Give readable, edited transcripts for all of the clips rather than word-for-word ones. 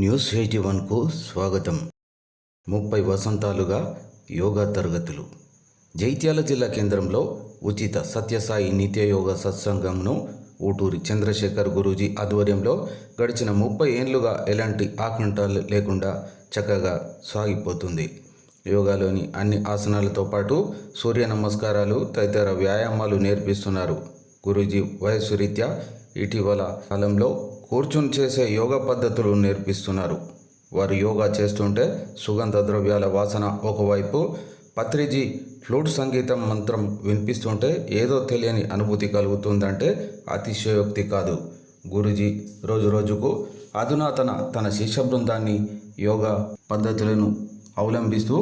News 81కు స్వాగతం. 30 వసంతాలుగా యోగా తరగతులు. జైత్యాల జిల్లా కేంద్రంలో ఉచిత సత్యసాయి నిత్య యోగా సత్సంగంను ఊటూరి చంద్రశేఖర్ గురూజీ ఆధ్వర్యంలో గడిచిన 30 ఏళ్లుగా ఎలాంటి ఆకంఠాలు లేకుండా చక్కగా సాగిపోతుంది. యోగాలోని అన్ని ఆసనాలతో పాటు సూర్య నమస్కారాలు తదితర వ్యాయామాలు నేర్పిస్తున్నారు. గురూజీ వయస్సు రీత్యా ఇటీవల కాలంలో కూర్చుని చేసే యోగా పద్ధతులు నేర్పిస్తున్నారు. వారు యోగా చేస్తుంటే సుగంధ ద్రవ్యాల వాసన ఒకవైపు, పత్రిజీ ఫ్లూట్ సంగీతం మంత్రం వినిపిస్తుంటే ఏదో తెలియని అనుభూతి కలుగుతుందంటే అతిశయోక్తి కాదు. గురూజీ రోజురోజుకు అధునాతన తన శిష్య బృందాన్ని యోగా పద్ధతులను అవలంబిస్తూ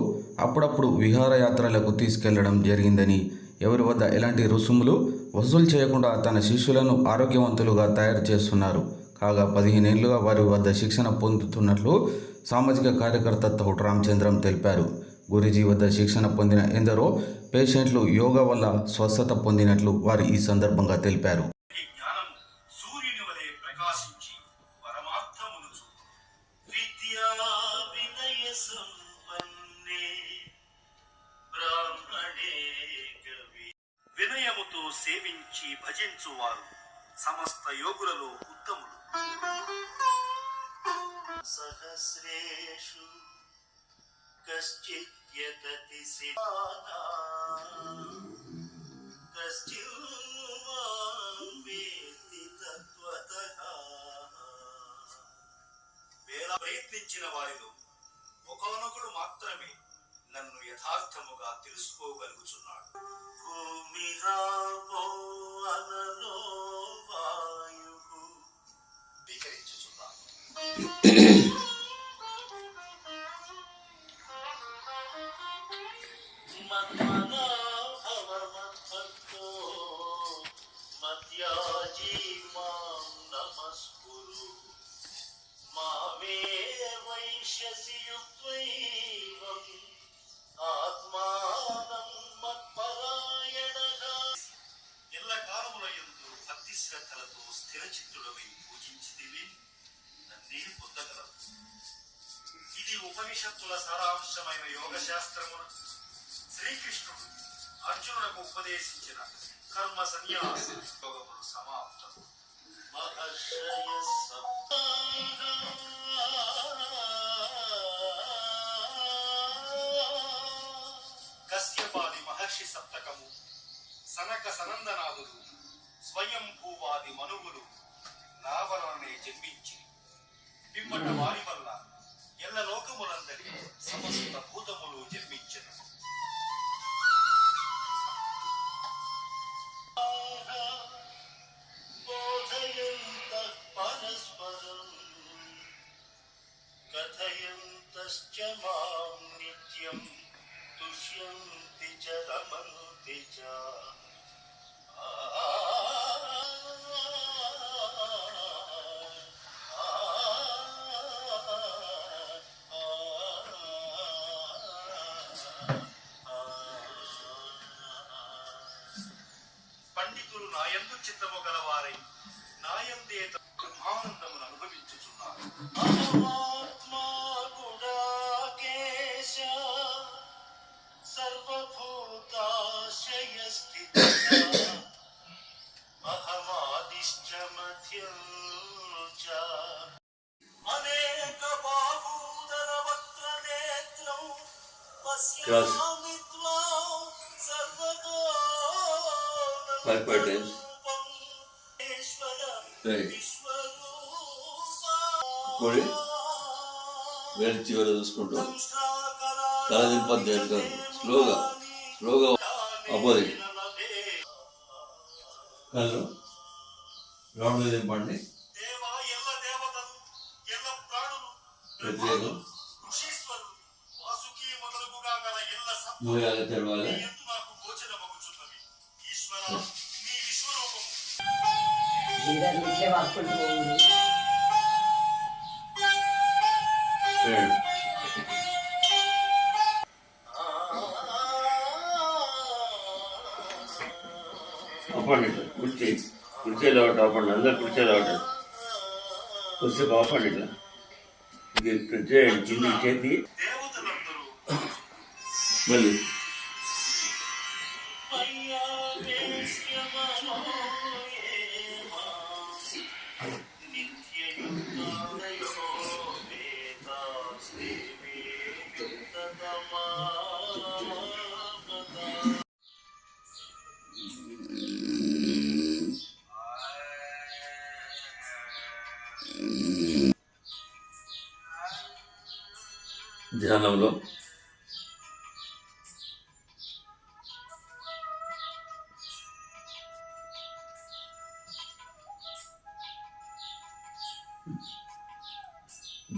అప్పుడప్పుడు విహారయాత్రలకు తీసుకెళ్లడం జరిగిందని, ఎవరి వద్ద ఎలాంటి రుసుములు వసూలు చేయకుండా తన శిష్యులను ఆరోగ్యవంతులుగా తయారు చేస్తున్నారు. కాగా 15 ఏళ్లుగా వారి వద్ద శిక్షణ పొందుతున్నట్లు సామాజిక కార్యకర్త తౌట్ రామచంద్రం తెలిపారు. గురూజీ వద్ద శిక్షణ పొందిన ఎందరో పేషెంట్లు యోగా వల్ల స్వస్థత పొందినట్లు వారు ఈ సందర్భంగా తెలిపారు. వినయముతో సేవించి భజించువారు సమస్త యోగులలో ఉత్తములు. సహస్రేషు కశ్చిత్ యతతి సిద్ధానా కశ్చిత్ మాం వేత్తి తత్వతః. వేల ప్రయత్నించిన వారిలో ఒకనొకడు మాత్రమే నన్ను యథార్థముగా తెలుసుకోగలుగుచున్నాడు. భూమిరాపో అనలో వాయువు విహరించుచున్నాడు. మన్మనా భవ మద్భక్తో మధ్యాజీ మాం నమస్కురు. మామే వైష్యసి యుక్త్వైవం ఆత్మానం మత్పరాయణః. ఎల్ల కాలములయందు భక్తి శ్రద్ధలతో స్థిర చిత్తుడవై పూజించితివి, నన్నే పొందగలవు. ఇది ఉపనిషత్తుల సారాంశమైన యోగ శాస్త్రమును శ్రీకృష్ణుడు అర్జునులకు ఉపదేశించిన కర్మ సన్యాస యోగములు సమాప్తం. మహర్షయ కశ్యపాది మహర్షి సప్తకము, సనక సనందనాదులు, స్వయంభూవాది మనువులు నా వలనే జన్మించి పిమ్మట వారి వల్ల ఎల్ల లోకములందరి సమస్త భూతములు జన్మించెను. బోధయంతః పరస్పరం కథయంతశ్చ మాం నిత్యం తుష్యంతి చ రమంతి చ. పండితులు నాయందు చిత్తము గలవారై నాయందే బ్రహ్మానందమును అనుభవించుచున్నారు. అహమాత్మా గుడాకేశ సర్వభూతాశ్రయస్థితః అహమాదిశ్చ మధ్యం చ అనేక బాహూదర వక్ర నేత్రం పశ్యామి త్వాం సర్వతోముఖం ఈశ్వర కోడి వేరే చివర చూసుకుంటూ తల దింపద్దు, స్లోగా అపోజిట్ కళ్ళు రౌండ్ దింపండి. ప్రత్యేకం మూయాలు తెరవాలి. అప్పండి కుర్చీలో ఒకటి అవ్వండి, అందరు కుర్చీలో ఒకటి కుర్చీ ఆపండి. ఇట్లా చేయండి కింది చేతి దేవతలందరూ మళ్ళీ ధ్యానంలో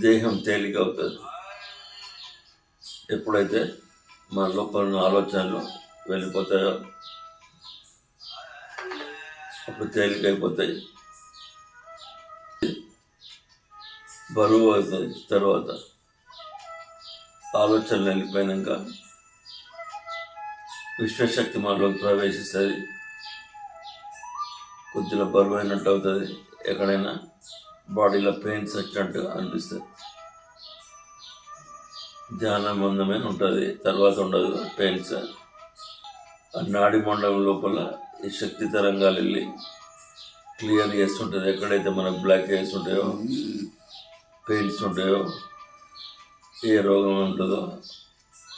దేహం తేలిక అవుతుంది. ఎప్పుడైతే మన లోపల ఉన్న ఆలోచనలు వెళ్ళిపోతాయో అప్పుడు తేలికైపోతాయి, బరువు అవుతుంది. తర్వాత ఆలోచనలు వెళ్ళిపోయాక విశ్వశక్తి మనలోకి ప్రవేశిస్తుంది. కొద్దిగా బరువు అయినట్టు అవుతుంది, ఎక్కడైనా బాడీలో పెయిన్స్ వచ్చినట్టు అనిపిస్తుంది. ధ్యానం మందమే ఉంటుంది, తర్వాత ఉండదు పెయిన్స్. ఆ నాడి మండలం లోపల ఈ శక్తి తరంగాలు వెళ్ళి క్లియర్ చేస్తుంటుంది. ఎక్కడైతే మనకు బ్లాక్ హెయిర్స్ ఉంటాయో, పెయిన్స్ ఉంటాయో, ఏ రోగం ఉంటుందో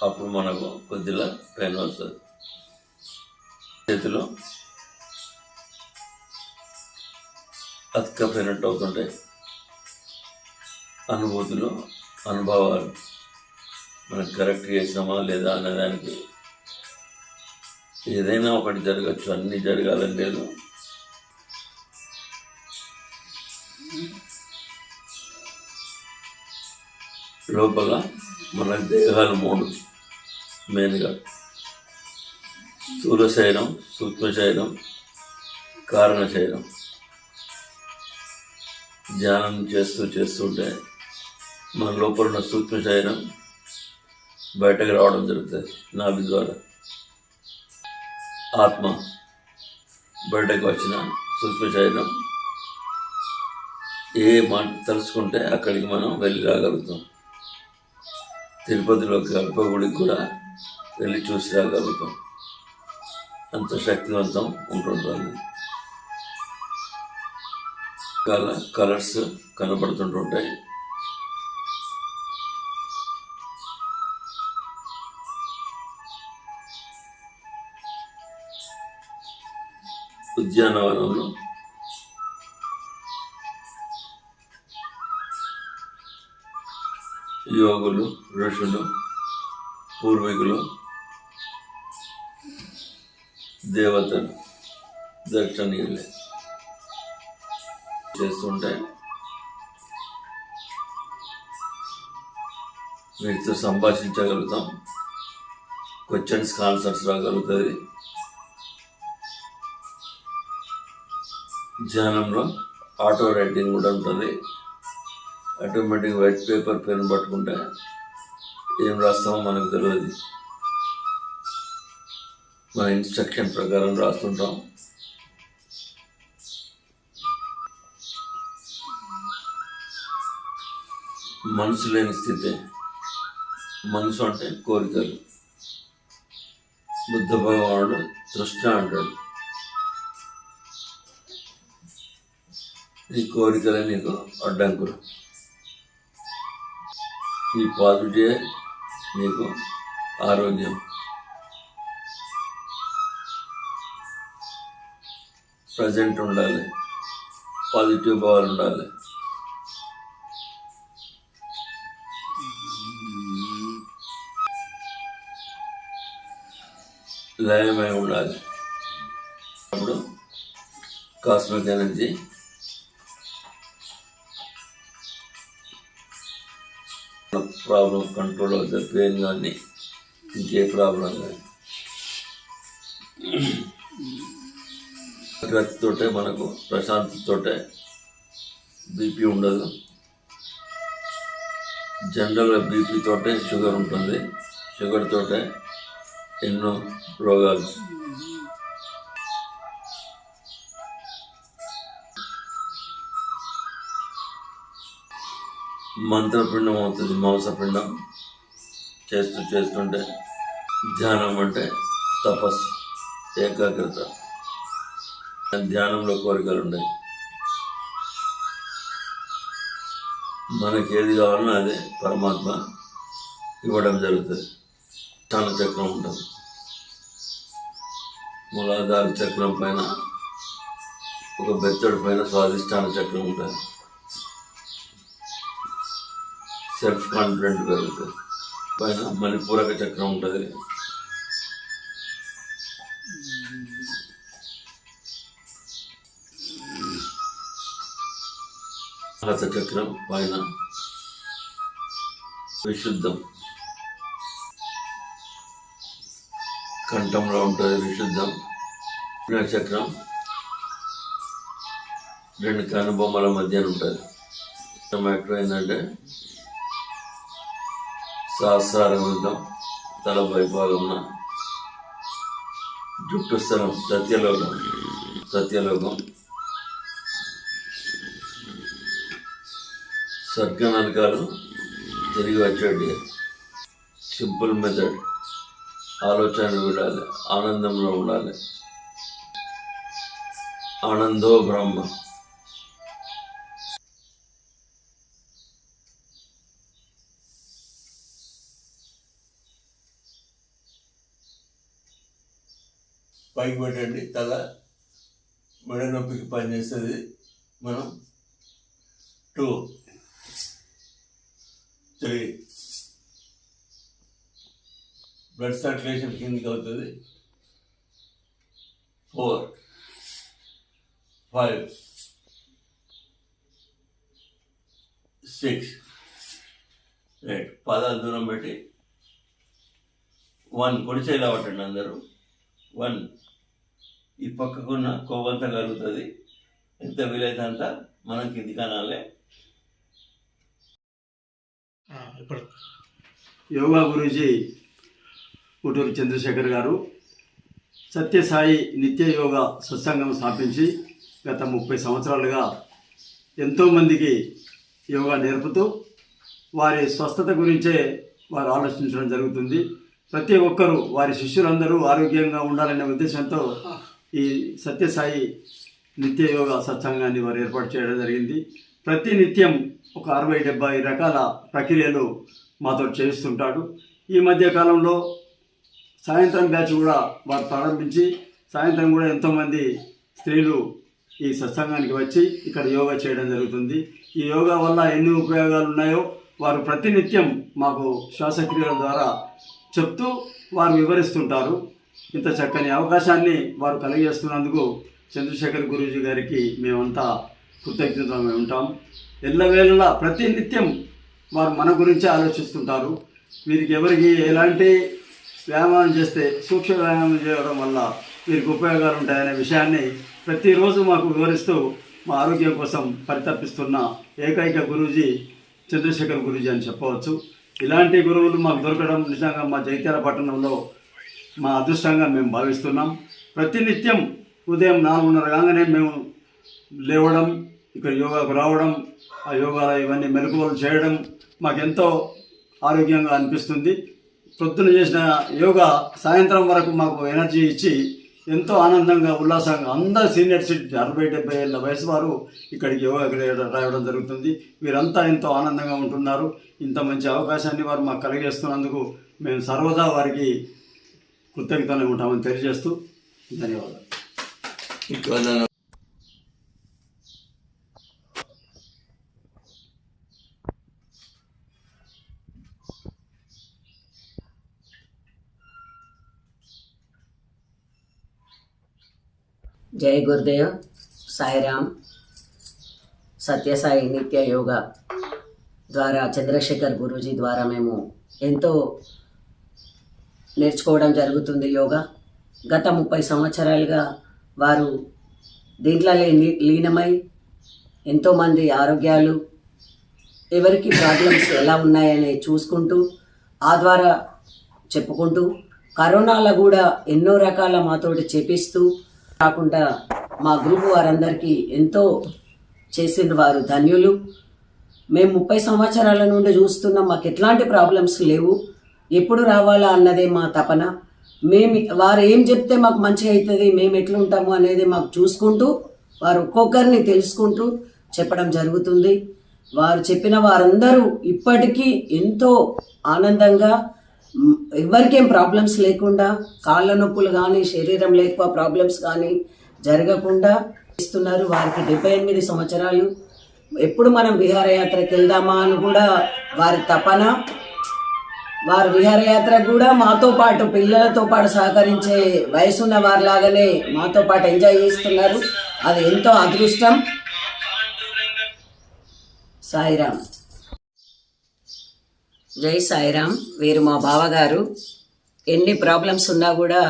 అప్పుడు మనకు కొద్దిగా పెయిన్ వస్తుంది. చేతిలో అతకపోయినట్టు అవుతుంటాయి. అనుభూతులు, అనుభవాలు మనం కరెక్ట్ చేసినామా లేదా అనేదానికి ఏదైనా ఒకటి జరగచ్చు, అన్నీ జరగాలని లేదు. లోపల మన దేహాలు 3 మెయిన్గా: స్థూల శరీరం, సూక్ష్మ శరీరం, కారణ శరీరం. ధ్యానం చేస్తుంటే మన లోపల ఉన్న సూక్ష్మ శరీరం బయటకు రావడం జరుగుతుంది నాభి ద్వారా. ఆత్మ బయటకు వచ్చిన సూక్ష్మ శరీరం ఏ మాట తలుచుకుంటే అక్కడికి మనం వెళ్ళి రాగలుగుతాం. తిరుపతిలో గర్భగుడికి కూడా వెళ్ళి చూసి రాగలుగుతాం. అంత శక్తివంతం ఉంటుంటుంది. కలర్స్ కనబడుతుంటుంటాయి. ఉద్యానవనంలో యోగులు, ఋషులు, పూర్వీకులు, దేవతలు దర్శనీయులే చేస్తుంటే వీటితో సంభాషించగలుగుతాం. క్వశ్చన్స్కి ఆన్సర్స్ రాగలుగుతుంది. ధ్యానంలో ఆటో రైటింగ్ కూడా ఉంటుంది. ఆటోమేటిక్ వైట్ పేపర్ పెన్ పట్టుకుంటే ఏం రాస్తామో మనకు తెలియదు. మన ఇన్స్ట్రక్షన్ ప్రకారం రాస్తుంటాం. మనసు లేని స్థితి. మనసు అంటే కోరికలు. బుద్ధ భగవానుడు తృష్ణ అంటాడు. ఈ కోరికలే నీకు అడ్డంకులు. ఈ పాజిటివ్ నీకు ఆరోగ్యం. ప్రజెంట్ ఉండాలి, పాజిటివ్ భావాలు ఉండాలి. లయమై ఉండాలి. అప్పుడు కాస్మిక్ ఎనర్జీ ప్రాబ్లం కంట్రోల్ అవుతుంది. పెయిన్ కానీ ఇంకే ప్రాబ్లం కానీ రతితోటే మనకు ప్రశాంతతోటే బీపీ ఉండదు. జనరల్గా బీపీ తోటే షుగర్ ఉంటుంది. షుగర్ తోటే ఎన్నో రోగాలు. మంత్రపిండం అవుతుంది, మాంసపిండం. చేస్తుంటే ధ్యానం అంటే తపస్సు, ఏకాగ్రత. ధ్యానంలో కోరికలు ఉన్నాయి. మనకి ఏది కావాలన్నా అదే పరమాత్మ ఇవ్వడం జరుగుతుంది. చాలా చక్రం ఉంటుంది. మూలాధార చక్రం పైన ఒక బెత్తడి పైన స్వాధిష్టాన చక్రం ఉంటుంది. సెల్ఫ్ కాన్ఫిడెంట్ పెరుగుతుంది. పైన మణిపూరక చక్రం ఉంటుంది. హత చక్రం పైన విశుద్ధం, కంఠంలో ఉంటుంది విశుద్ధం. చక్రం రెండు కనుబొమ్మల మధ్యన ఉంటుంది. యాక్టివ్ ఏంటంటే సహస్రారవిందం తల వైభాగంన జుట్టు స్థలం సత్యలోకం స్వర్గనరకాలు తిరిగి వచ్చేటి. Simple method. ఆలోచన విడాలి, ఆనందంలో ఉండాలి. ఆనందో బ్రహ్మ. పైకి పెట్టండి. తల మెడ నొప్పికి పనిచేస్తుంది. మనం 2, 3 బ్లడ్ సర్క్యులేషన్ కిందకి అవుతుంది. 4, 5, 6, 8 పాదాలు దూరం పెట్టి 1 పొడి చేయాలి పట్టండి అందరూ. 1 ఈ పక్కకున్న కొవ్వంతా కలుగుతుంది. ఎంత వీలైతే అంత మనం కింది కనాలి. ఇప్పుడు యోగా గురూజీ ఊటూరి చంద్రశేఖర్ గారు సత్యసాయి నిత్య యోగా సత్సంగం స్థాపించి గత 30 సంవత్సరాలుగా ఎంతోమందికి యోగా నేర్పుతూ వారి స్వస్థత గురించే వారు ఆలోచించడం జరుగుతుంది. ప్రతి ఒక్కరూ వారి శిష్యులందరూ ఆరోగ్యంగా ఉండాలనే ఉద్దేశంతో ఈ సత్యసాయి నిత్య యోగా సత్సంగాన్ని వారు ఏర్పాటు చేయడం జరిగింది. ప్రతి నిత్యం ఒక 60-70 రకాల ప్రక్రియలు మాతో చేయిస్తుంటాడు. ఈ మధ్య కాలంలో సాయంత్రం బ్యాచ్ కూడా వారు ప్రారంభించి సాయంత్రం కూడా ఎంతోమంది స్త్రీలు ఈ సత్సంగానికి వచ్చి ఇక్కడ యోగా చేయడం జరుగుతుంది. ఈ యోగా వల్ల ఎన్ని ఉపయోగాలు ఉన్నాయో వారు ప్రతినిత్యం మాకు శ్వాసక్రియల ద్వారా చెప్తూ వారు వివరిస్తుంటారు. ఇంత చక్కని అవకాశాన్ని వారు కలిగజేస్తున్నందుకు చంద్రశేఖర్ గురూజీ గారికి మేమంతా కృతజ్ఞతగా ఉంటాం. ఎల్లవేళలా ప్రతి నిత్యం వారు మన గురించే ఆలోచిస్తుంటారు. వీరికి ఎవరికి ఎలాంటి వ్యాయామం చేస్తే సూక్ష్మ వ్యాయామం చేయడం వల్ల వీరికి ఉపయోగాలు ఉంటాయనే విషయాన్ని ప్రతిరోజు మాకు వివరిస్తూ మా ఆరోగ్యం కోసం పరితపిస్తున్న ఏకైక గురూజీ చంద్రశేఖర్ గురూజీ అని చెప్పవచ్చు. ఇలాంటి గురువులు మాకు దొరకడం నిజంగా మా జగిత్యాల పట్టణంలో మా అదృష్టంగా మేము భావిస్తున్నాం. ప్రతినిత్యం ఉదయం 4:30 కాగానే మేము లేవడం, ఇక్కడ యోగాకు రావడం, ఆ యోగాలో ఇవన్నీ మెలకువలు చేయడం మాకెంతో ఆరోగ్యంగా అనిపిస్తుంది. పొద్దున చేసిన యోగా సాయంత్రం వరకు మాకు ఎనర్జీ ఇచ్చి ఎంతో ఆనందంగా ఉల్లాసంగా అందరు సీనియర్ సిటిజన్ 60-70 ఏళ్ళ వయసు వారు ఇక్కడికి యోగాకి రావడం జరుగుతుంది. వీరంతా ఎంతో ఆనందంగా ఉంటున్నారు. ఇంత మంచి అవకాశాన్ని వారు మాకు కలిగజేస్తున్నందుకు మేము సర్వదా వారికి కృతజ్ఞతలు ఉంటామని తెలియజేస్తూ ధన్యవాదాలు. జై గురుదేవ్, సాయిరామ్. సత్యసాయి నిత్య యోగా ద్వారా చంద్రశేఖర్ గురూజీ ద్వారా మేము ఎంతో నేర్చుకోవడం జరుగుతుంది. యోగా గత 30 సంవత్సరాలుగా వారు దీంట్లో లీనమై ఎంతోమంది ఆరోగ్యాలు ఎవరికి ప్రాబ్లమ్స్ ఎలా ఉన్నాయని చూసుకుంటూ ఆ ద్వారా చెప్పుకుంటూ కరోనాలో కూడా ఎన్నో రకాల మాతోటి చేపిస్తూ కాకుండా మా గ్రూపు వారందరికీ ఎంతో చేసిన వారు ధన్యులు. మేము 30 సంవత్సరాల నుండి చూస్తున్నాం, మాకు ఎట్లాంటి ప్రాబ్లమ్స్ లేవు. ఎప్పుడు రావాలా అన్నదే మా తపన. వారు ఏం చెప్తే మాకు మంచిగా అవుతుంది, మేము ఎట్లుంటాము అనేది మాకు చూసుకుంటూ వారు ఒక్కొక్కరిని తెలుసుకుంటూ చెప్పడం జరుగుతుంది. వారు చెప్పిన వారందరూ ఇప్పటికీ ఎంతో ఆనందంగా, ఎవరికేం ప్రాబ్లమ్స్ లేకుండా, కాళ్ళ నొప్పులు కానీ శరీరంలో ఎక్కువ ప్రాబ్లమ్స్ కానీ జరగకుండా ఇస్తున్నారు. వారికి 78 సంవత్సరాలు. ఎప్పుడు మనం విహారయాత్రకి వెళ్దామా అని కూడా వారి తపన. వారు విహారయాత్ర కూడా మాతో పాటు, పిల్లలతో పాటు సహకరించే వయసున్న వారిలాగానే మాతో పాటు ఎంజాయ్ చేస్తున్నారు. అది ఎంతో అదృష్టం. సాయిరామ్. జై సాయిరామ్. వీరు మా బావగారు. ఎన్ని ప్రాబ్లమ్స్ ఉన్నా కూడా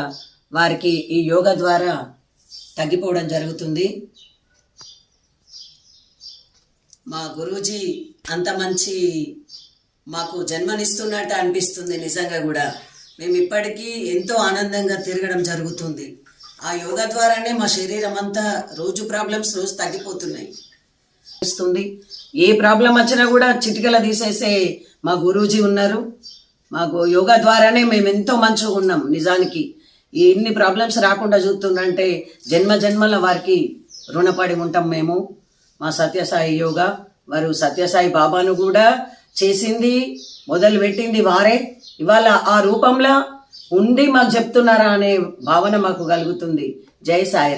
వారికి ఈ యోగా ద్వారా తగ్గిపోవడం జరుగుతుంది. మా గురూజీ అంత మంచి మాకు జన్మనిస్తున్నట్టు అనిపిస్తుంది. నిజంగా కూడా మేము ఇప్పటికీ ఎంతో ఆనందంగా తిరగడం జరుగుతుంది. ఆ యోగా ద్వారానే మా శరీరం అంతా రోజు ప్రాబ్లమ్స్ రోజు తగ్గిపోతున్నాయి. ఏ ప్రాబ్లం వచ్చినా కూడా చిటికల తీసేసే మా గురూజీ ఉన్నారు. మాకు యోగా ద్వారానే మేము ఎంతో మంచిగా ఉన్నాం. నిజానికి ఇన్ని ప్రాబ్లమ్స్ రాకుండా చూస్తుందంటే జన్మ జన్మల వారికి రుణపడి ఉంటాం మేము. మా సత్యసాయి యోగా, వారు సత్యసాయి బాబాను కూడా చేసింది, మొదలు పెట్టింది వారే. ఇవాళ ఆ రూపంలో ఉండి మాకు చెప్తున్నారా అనే భావన మాకు కలుగుతుంది. జై సాయిరామ్.